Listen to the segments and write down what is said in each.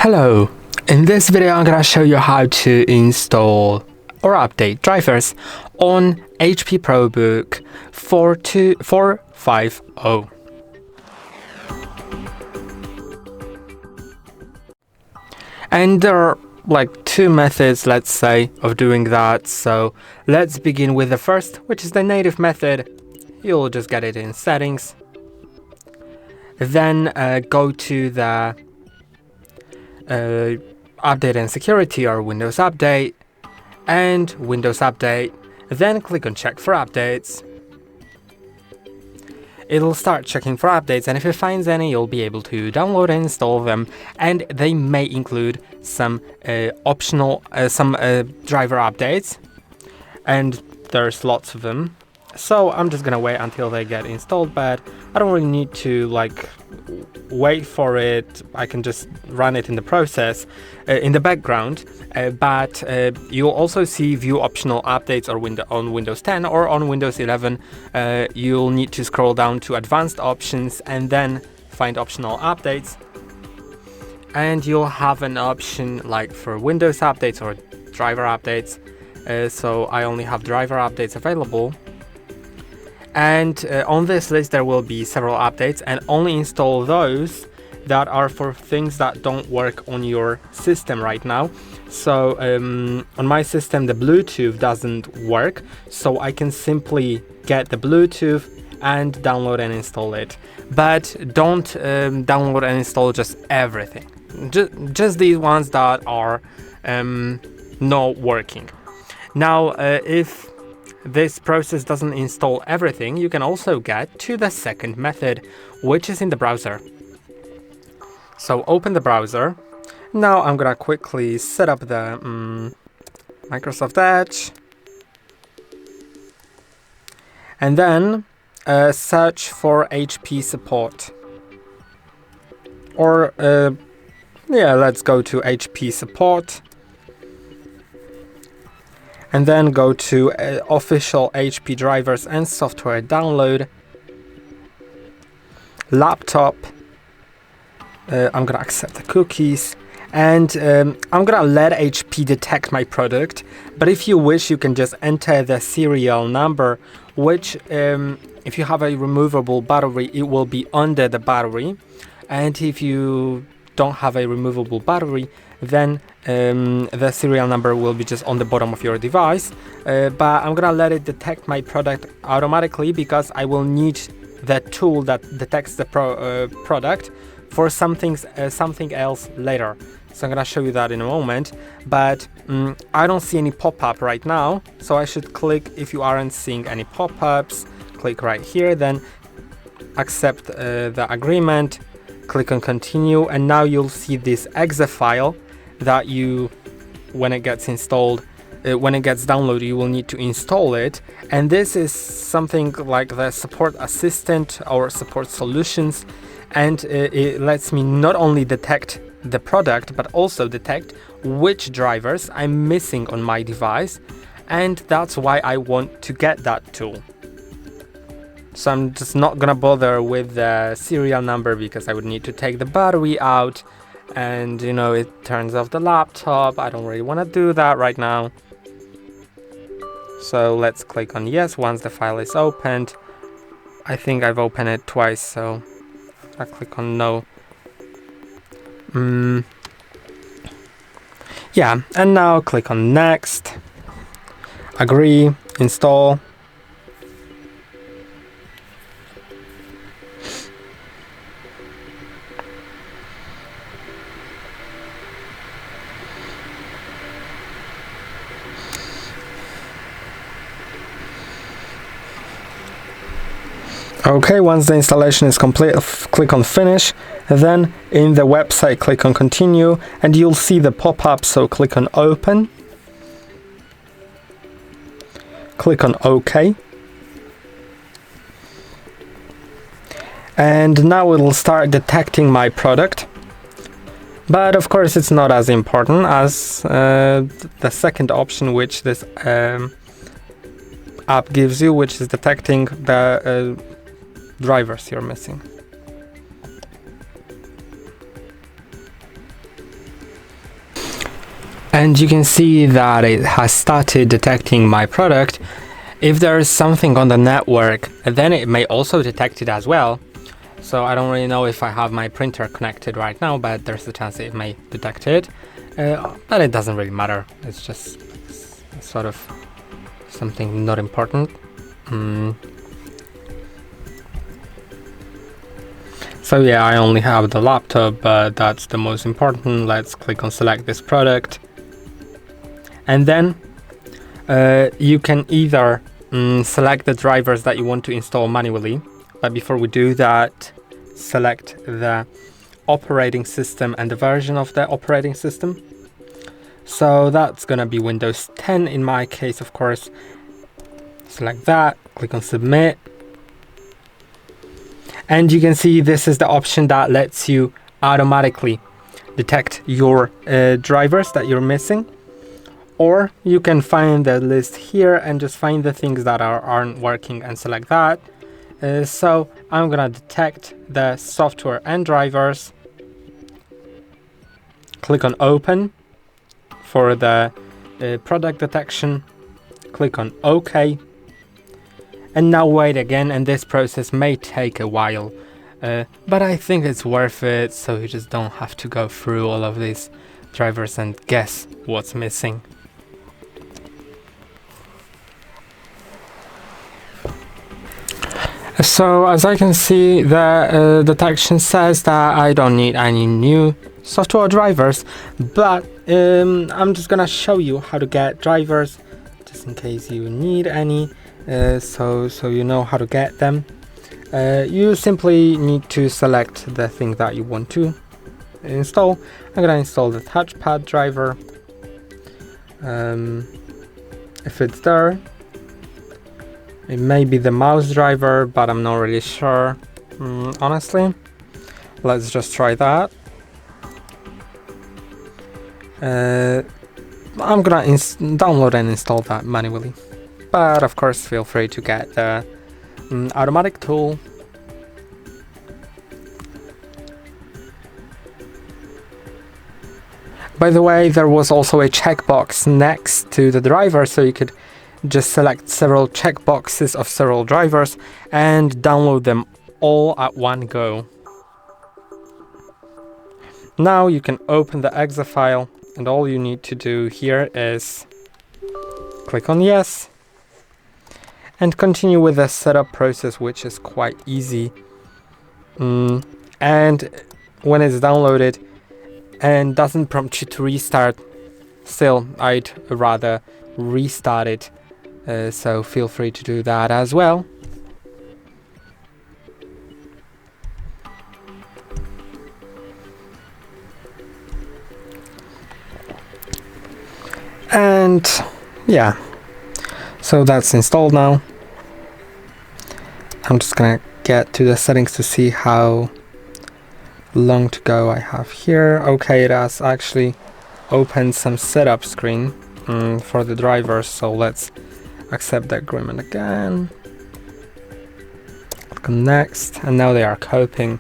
Hello, in this video I'm gonna show you how to install or update drivers on HP ProBook 450. And there are like two methods, let's say, of doing that. So let's begin with the first, which is the native method. You'll just get it in settings. Then go to the update and security or Windows Update and Windows Update, then click on check for updates. It'll start checking for updates, and if it finds any, you'll be able to download and install them, and they may include some optional driver updates, and there's lots of them. So I'm just gonna wait until they get installed, but I don't really need to wait for it. I can just run it in the process in the background, but you'll also see view optional updates on Windows 10 or on Windows 11. You'll need to scroll down to advanced options and then find optional updates, and you'll have an option like for Windows updates or driver updates. So I only have driver updates available. And on this list there will be several updates, and only install those that are for things that don't work on your system right now. So on my system the Bluetooth doesn't work, so I can simply get the Bluetooth and download and install it. But don't download and install just everything, just these ones that are not working. Now if this process doesn't install everything, you can also get to the second method, which is in the browser. So open the browser. Now I'm gonna quickly set up the Microsoft Edge, and then search for HP support, or let's go to HP support. And then go to official HP drivers and software download, laptop. I'm gonna accept the cookies, and I'm gonna let HP detect my product. But if you wish, you can just enter the serial number, which if you have a removable battery, it will be under the battery. And if you don't have a removable battery, then the serial number will be just on the bottom of your device. But I'm gonna let it detect my product automatically, because I will need the tool that detects the product for something else later. So I'm gonna show you that in a moment. But I don't see any pop-up right now, so I should click. If you aren't seeing any pop-ups, click right here, then accept the agreement, click on continue, and now you'll see this exe file that when it gets installed, when it gets downloaded, you will need to install it. And this is something like the support assistant or support solutions, and it lets me not only detect the product but also detect which drivers I'm missing on my device, and that's why I want to get that tool. So I'm just not gonna bother with the serial number, because I would need to take the battery out, and it turns off the laptop. I don't really want to do that right now. So let's click on yes once the file is opened. I think I've opened it twice, so I click on no. Yeah, and now click on next, agree, install. Okay, once the installation is complete, click on finish, then in the website click on continue, and you'll see the pop-up, so click on open, click on OK, and now it'll start detecting my product. But of course it's not as important as the second option, which this app gives you, which is detecting the drivers you're missing. And you can see that it has started detecting my product. If there is something on the network, then it may also detect it as well. So I don't really know if I have my printer connected right now, but there's a chance it may detect it. But it doesn't really matter. It's just sort of something not important. So yeah, I only have the laptop, but that's the most important. Let's click on select this product. And then you can either select the drivers that you want to install manually. But before we do that, select the operating system and the version of the operating system. So that's gonna be Windows 10 in my case, of course. Select that, click on submit. And you can see this is the option that lets you automatically detect your drivers that you're missing. Or you can find the list here and just find the things that aren't working and select that. So I'm gonna detect the software and drivers. Click on open for the product detection. Click on OK. And now wait again, and this process may take a while. But I think it's worth it, so you just don't have to go through all of these drivers and guess what's missing. So as I can see, the detection says that I don't need any new software drivers, but I'm just gonna show you how to get drivers just in case you need any, so you know how to get them. You simply need to select the thing that you want to install. I'm gonna install the touchpad driver. If it's there, it may be the mouse driver, but I'm not really sure, honestly. Let's just try that. I'm gonna download and install that manually, but of course feel free to get the automatic tool. By the way, there was also a checkbox next to the driver, so you could just select several checkboxes of several drivers and download them all at one go. Now you can open the exe file, and all you need to do here is click on yes and continue with the setup process, which is quite easy. And when it's downloaded and doesn't prompt you to restart, still I'd rather restart it. So feel free to do that as well. And yeah, so that's installed now. I'm just gonna get to the settings to see how long to go I have here. Okay, it has actually opened some setup screen for the drivers, so let's accept the agreement again. Click on next, and now they are coping.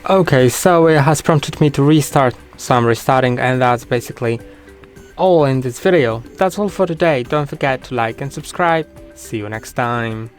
Okay, so it has prompted me to restart, so I'm restarting, and that's basically all in this video. That's all for today. Don't forget to like and subscribe. See you next time.